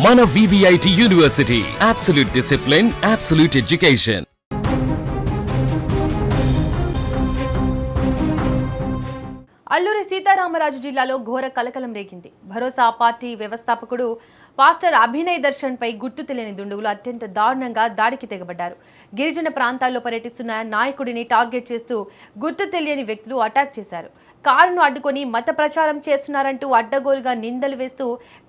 మన VVIT university, absolute discipline, absolute education. Alluri Sitaramaraju జిల్లాలో ఘోర కలకలం రేగింది. భరోసా పార్టీ వ్యవస్థాపకుడు పాస్టర్ అభినయ్ దర్శన్ పై గుర్తు తెలియని దుండగులు అత్యంత దారుణంగా దాడికి తెగబడ్డారు. గిరిజన ప్రాంతాల్లో పర్యటిస్తున్న నాయకుడిని టార్గెట్ చేస్తూ గుర్తు తెలియని వ్యక్తులు అటాక్ చేశారు. కారును అడ్డుకొని మత ప్రచారం చేస్తున్నారంటూ అడ్డగోలుగా నిందలు వేస్తూ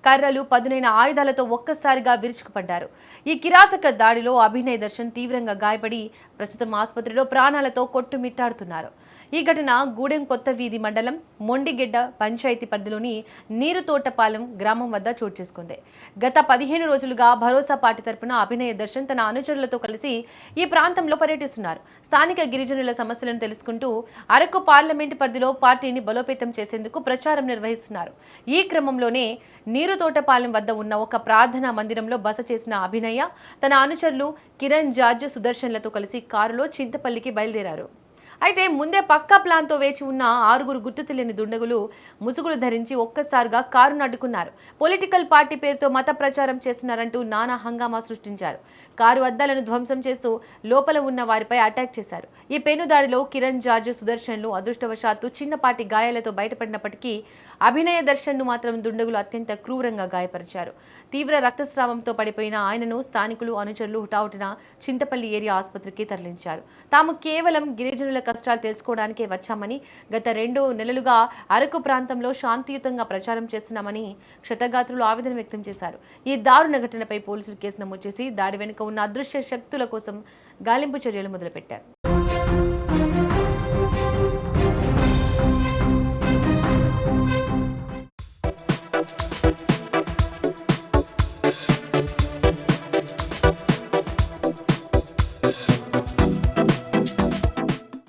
కర్రలు, పదునైన ఆయుధాలతో ఒక్కసారిగా విరుచుకుపడ్డారు. ఈ కిరాతక దాడిలో అభినయ్ దర్శన్ తీవ్రంగా గాయపడి ప్రస్తుతం ఆసుపత్రిలో ప్రాణాలతో కొట్టుమిట్టాడుతున్నారు. ఈ ఘటన గూడెం కొత్త వీధి మండలం మొండిగెడ్డ పంచాయతీ పరిధిలోని నీరుతోటపాలెం గ్రామం వద్ద చోటు చేసుకుంది. గత 15 రోజులుగా భరోసా పార్టీ తరపున అభినయ్ దర్శన్ తన అనుచరులతో కలిసి ఈ ప్రాంతంలో పర్యటిస్తున్నారు. స్థానిక గిరిజనుల సమస్యలను తెలుసుకుంటూ అరకు పార్లమెంటు పరిధిలో పార్టీని బలోపేతం చేసేందుకు ప్రచారం నిర్వహిస్తున్నారు. ఈ క్రమంలోనే నీరుతోటపాలెం వద్ద ఉన్న ఒక ప్రార్థనా మందిరంలో బస చేసిన అభినయ తన అనుచరులు కిరణ్, జార్జ్, సుదర్శన్లతో కలిసి కారులో చింతపల్లికి బయలుదేరారు. అయితే ముందే పక్కా ప్లాన్తో వేచి ఉన్న 6 గుర్తు తెలియని దుండగులు ముసుగులు ధరించి ఒక్కసారిగా కారును అడ్డుకున్నారు. పొలిటికల్ పార్టీ పేరుతో మత ప్రచారం చేస్తున్నారంటూ నానా హంగామా సృష్టించారు. కారు అద్దాలను ధ్వంసం చేస్తూ లోపల ఉన్న వారిపై అటాక్ చేశారు. ఈ పెనుదాడిలో కిరణ్, జార్జ్, సుదర్శన్లు అదృష్టవశాత్తు చిన్నపాటి గాయాలతో బయటపడినప్పటికీ అభినయ దర్శన్ను మాత్రం దుండగులు అత్యంత క్రూరంగా గాయపరిచారు. తీవ్ర రక్తస్రావంతో పడిపోయిన ఆయనను స్థానికులు, అనుచరులు హుటాహుటిన చింతపల్లి ఏరియా ఆసుపత్రికి తరలించారు. తాము కేవలం గిరిజనుల కష్టాలు తెలుసుకోవడానికే వచ్చామని, గత 2 నెలలుగా అరకు ప్రాంతంలో శాంతియుతంగా ప్రచారం చేస్తున్నామని క్షతగాత్రులు ఆవేదన వ్యక్తం చేశారు. ఈ దారుణ ఘటనపై పోలీసులు కేసు నమోదు చేసి దాడి వెనుక ఉన్న అదృశ్య శక్తుల కోసం గాలింపు చర్యలు మొదలుపెట్టారు.